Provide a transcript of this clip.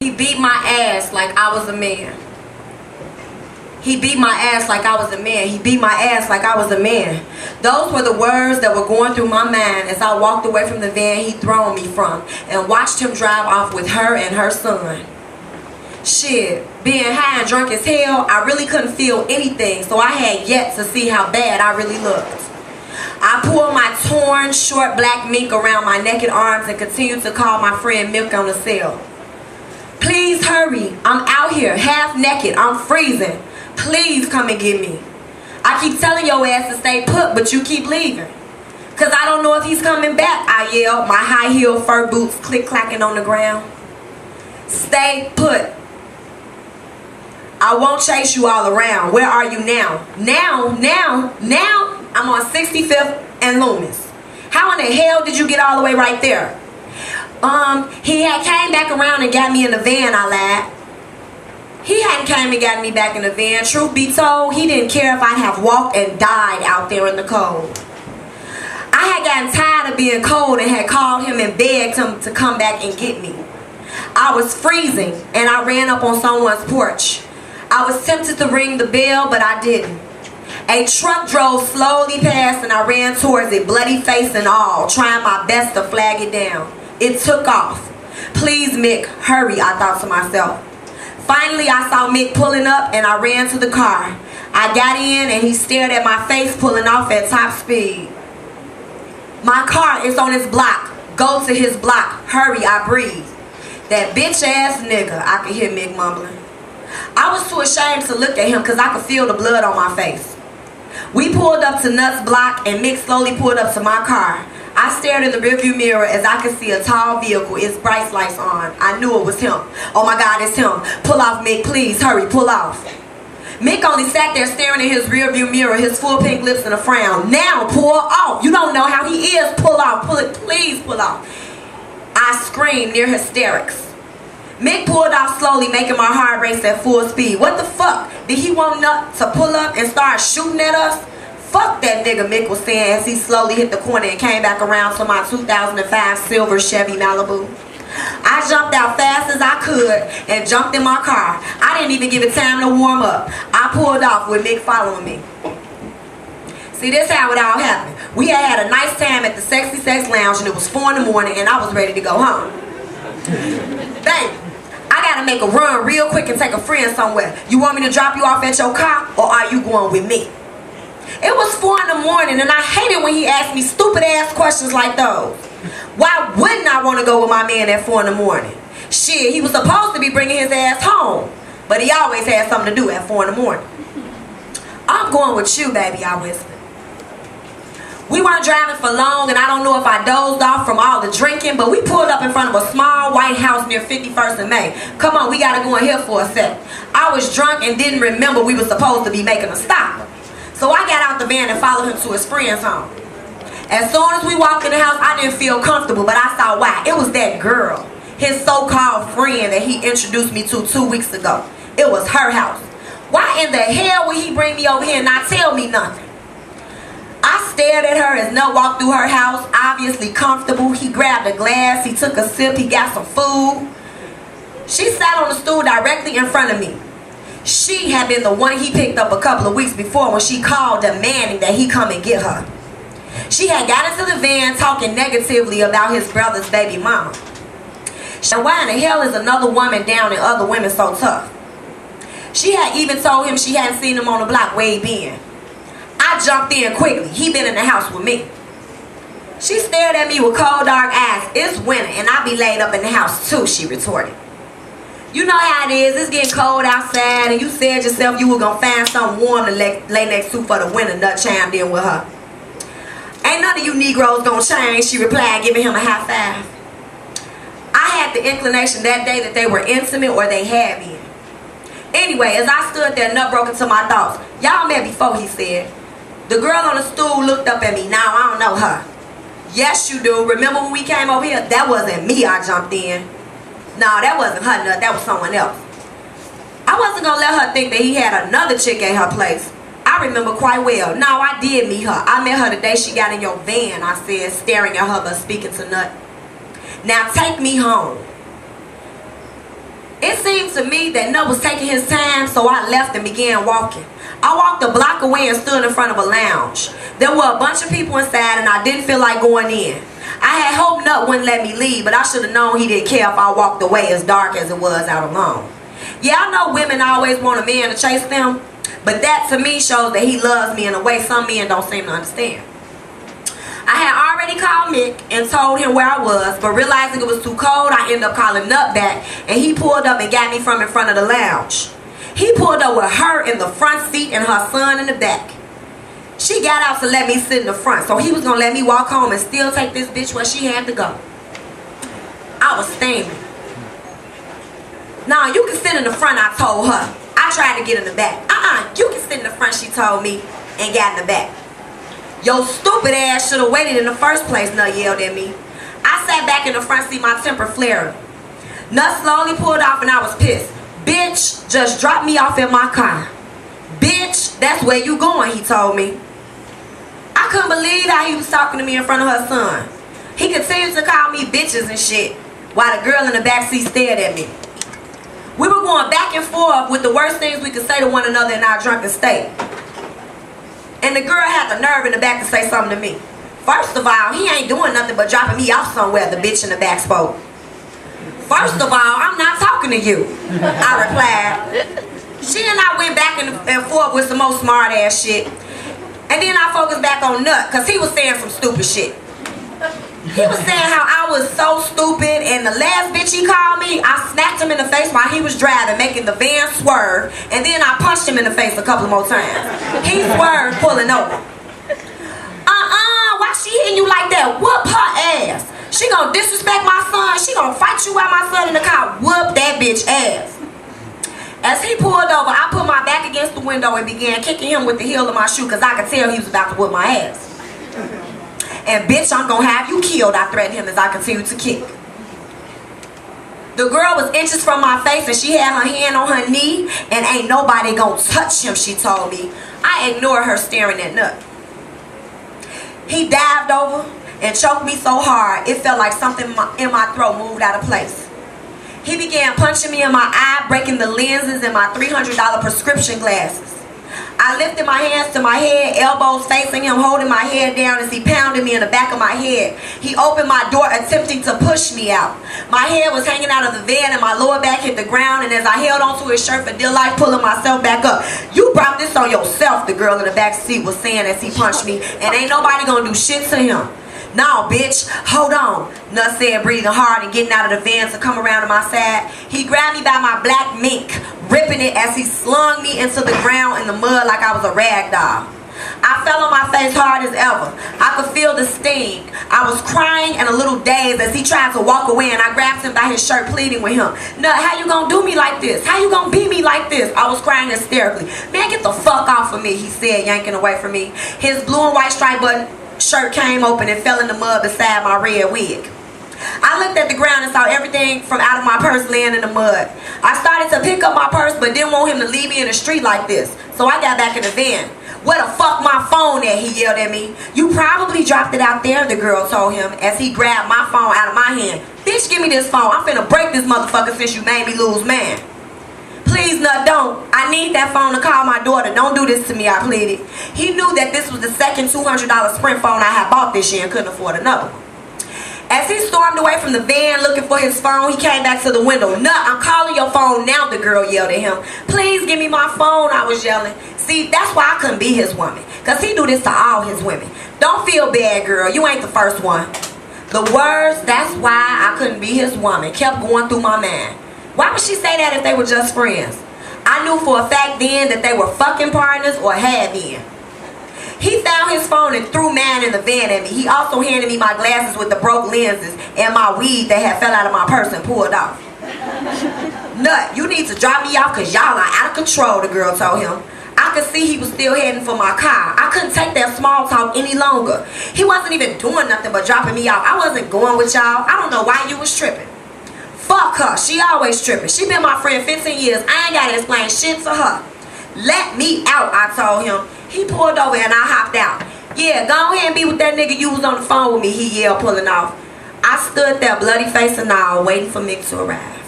He beat my ass like I was a man. He beat my ass like I was a man. He beat my ass like I was a man. Those were the words that were going through my mind as I walked away from the van he'd thrown me from and watched him drive off with her and her son. Shit, being high and drunk as hell, I really couldn't feel anything, so I had yet to see how bad I really looked. I pulled my torn, short black mink around my naked arms and continued to call my friend Milk on the cell. Please hurry, I'm out here, half naked, I'm freezing. Please come and get me. I keep telling your ass to stay put, but you keep leaving. Cause I don't know if he's coming back, I yelled, my high heel fur boots click-clacking on the ground. Stay put. I won't chase you all around. Where are you now? Now, I'm on 65th and Loomis. How in the hell did you get all the way right there? He had came back around and got me in the van, I lied. He hadn't came and got me back in the van. Truth be told, he didn't care if I'd have walked and died out there in the cold. I had gotten tired of being cold and had called him and begged him to come back and get me. I was freezing and I ran up on someone's porch. I was tempted to ring the bell, but I didn't. A truck drove slowly past and I ran towards it, bloody face and all, trying my best to flag it down. It took off. Please, Mick, hurry, I thought to myself. Finally, I saw Mick pulling up and I ran to the car. I got in and he stared at my face pulling off at top speed. My car is on his block. Go to his block. Hurry, I breathed. That bitch ass nigga, I could hear Mick mumbling. I was too ashamed to look at him because I could feel the blood on my face. We pulled up to Nuts' block and Mick slowly pulled up to my car. I stared in the rearview mirror as I could see a tall vehicle, its bright lights on. I knew it was him. Oh my God, it's him. Pull off, Mick, please, hurry, pull off. Mick only sat there staring in his rearview mirror, his full pink lips and a frown. Now, pull off. You don't know how he is. Pull off, pull it, please pull off. I screamed near hysterics. Mick pulled off slowly, making my heart race at full speed. What the fuck? Did he want to pull up and start shooting at us? Fuck that nigga, Mick was saying as he slowly hit the corner and came back around to my 2005 silver Chevy Malibu. I jumped out fast as I could and jumped in my car. I didn't even give it time to warm up. I pulled off with Mick following me. See, this how it all happened. We had a nice time at the Sexy Sex Lounge and it was 4 in the morning and I was ready to go home. Baby, I gotta make a run real quick and take a friend somewhere. You want me to drop you off at your car or are you going with me? It was 4 in the morning and I hated when he asked me stupid ass questions like those. Why wouldn't I want to go with my man at 4 in the morning? Shit, he was supposed to be bringing his ass home, but he always had something to do at 4 in the morning. I'm going with you, baby, I whispered. We weren't driving for long and I don't know if I dozed off from all the drinking, but we pulled up in front of a small white house near 51st and May. Come on, we gotta go in here for a sec. I was drunk and didn't remember we were supposed to be making a stop. So I got out the van and followed him to his friend's home. As soon as we walked in the house, I didn't feel comfortable, but I saw why. It was that girl, his so-called friend that he introduced me to 2 weeks ago. It was her house. Why in the hell would he bring me over here and not tell me nothing? I stared at her as Nut walked through her house, obviously comfortable. He grabbed a glass, he took a sip, he got some food. She sat on the stool directly in front of me. She had been the one he picked up a couple of weeks before when she called demanding that he come and get her. She had got into the van talking negatively about his brother's baby mama. So why in the hell is another woman down and other women so tough? She had even told him she hadn't seen him on the block where he been. I jumped in quickly. He been in the house with me. She stared at me with cold dark eyes. It's winter and I be laid up in the house too, she retorted. You know how it is, it's getting cold outside and you said yourself you were going to find something warm to lay next to for the winter, Nut chimed in with her. Ain't none of you Negroes going to change, she replied, giving him a high five. I had the inclination that day that they were intimate or they had been. Anyway, as I stood there, Nut broke into my thoughts. Y'all met before, he said. The girl on the stool looked up at me. Now I don't know her. Yes, you do. Remember when we came over here? That wasn't me, I jumped in. No, that wasn't her, Nut. That was someone else. I wasn't going to let her think that he had another chick at her place. I remember quite well. No, I did meet her. I met her the day she got in your van, I said, staring at her but speaking to Nut. Now take me home. It seemed to me that Nut was taking his time, so I left and began walking. I walked a block away and stood in front of a lounge. There were a bunch of people inside and I didn't feel like going in. I had hoped Nut wouldn't let me leave, but I should have known he didn't care if I walked away as dark as it was out alone. Yeah, I know women always want a man to chase them, but that to me shows that he loves me in a way some men don't seem to understand. I had already called Mick and told him where I was, but realizing it was too cold, I ended up calling Nut back, and he pulled up and got me from in front of the lounge. He pulled up with her in the front seat and her son in the back. She got out to let me sit in the front, so he was going to let me walk home and still take this bitch where she had to go. I was steaming. "Nah, you can sit in the front," I told her. I tried to get in the back. "You can sit in the front," she told me, and got in the back. "Your stupid ass should have waited in the first place," Nut yelled at me. I sat back in the front seat, my temper flaring. Nut slowly pulled off and I was pissed. "Bitch, just drop me off in my car." "Bitch, that's where you going," he told me. I couldn't believe how he was talking to me in front of her son. He continued to call me bitches and shit, while the girl in the back seat stared at me. We were going back and forth with the worst things we could say to one another in our drunken state. And the girl had the nerve in the back to say something to me. "First of all, he ain't doing nothing but dropping me off somewhere," the bitch in the back spoke. "First of all, I'm not talking to you," I replied. She and I went back and forth with some more smart ass shit. And then I focused back on Nut, because he was saying some stupid shit. He was saying how I was so stupid, and the last bitch he called me, I smacked him in the face while he was driving, making the van swerve, and then I punched him in the face a couple more times. He swerved, pulling over. Why she hitting you like that? Whoop her ass. She gonna disrespect my son. She gonna fight you while my son in the car. Whoop that bitch ass. As he pulled over, I put my back against the window and began kicking him with the heel of my shoe, because I could tell he was about to whoop my ass. "And bitch, I'm gonna have you killed," I threatened him as I continued to kick. The girl was inches from my face and she had her hand on her knee, and "Ain't nobody gonna touch him," she told me. I ignored her, staring at Nut. He dived over and choked me so hard it felt like something in my throat moved out of place. He began punching me in my eye, breaking the lenses in my $300 prescription glasses. I lifted my hands to my head, elbows facing him, holding my head down as he pounded me in the back of my head. He opened my door, attempting to push me out. My head was hanging out of the van and my lower back hit the ground, and as I held onto his shirt for dear life, pulling myself back up. "You brought this on yourself," the girl in the back seat was saying as he punched me, "and ain't nobody gonna do shit to him." "No, bitch, hold on," Nut said, breathing hard and getting out of the van to come around to my side. He grabbed me by my black mink, ripping it as he slung me into the ground in the mud like I was a rag doll. I fell on my face hard as ever. I could feel the sting. I was crying and a little dazed as he tried to walk away, and I grabbed him by his shirt, pleading with him. "Nut, how you gonna do me like this? How you gonna beat me like this?" I was crying hysterically. "Man, get the fuck off of me," he said, yanking away from me. His blue and white striped button shirt came open and fell in the mud beside my red wig. I looked at the ground and saw everything from out of my purse laying in the mud. I started to pick up my purse but didn't want him to leave me in the street like this, so I got back in the van. "Where the fuck my phone at?" he yelled at me. "You probably dropped it out there," the girl told him as he grabbed my phone out of my hand. "Bitch, give me this phone. I'm finna break this motherfucker since you made me lose mine." "Please, Nut, don't. I need that phone to call my daughter. Don't do this to me," I pleaded. He knew that this was the second $200 Sprint phone I had bought this year and couldn't afford another one. As he stormed away from the van looking for his phone, he came back to the window. "Nut, I'm calling your phone now," the girl yelled at him. "Please give me my phone," I was yelling. See, that's why I couldn't be his woman, because he do this to all his women. Don't feel bad, girl. You ain't the first one. The words, "that's why I couldn't be his woman," kept going through my mind. Why would she say that if they were just friends? I knew for a fact then that they were fucking partners or had been. He found his phone and threw mine in the van at me. He also handed me my glasses with the broke lenses and my weed that had fell out of my purse and pulled off. "Nut, you need to drop me off because y'all are out of control," the girl told him. I could see he was still heading for my car. I couldn't take that small talk any longer. He wasn't even doing nothing but dropping me off. I wasn't going with y'all. I don't know why you was tripping. Fuck her. She always tripping. She been my friend 15 years. I ain't got to explain shit to her. "Let me out," I told him. He pulled over and I hopped out. "Yeah, go ahead and be with that nigga you was on the phone with me," he yelled, pulling off. I stood there, bloody face and all, waiting for Mick to arrive.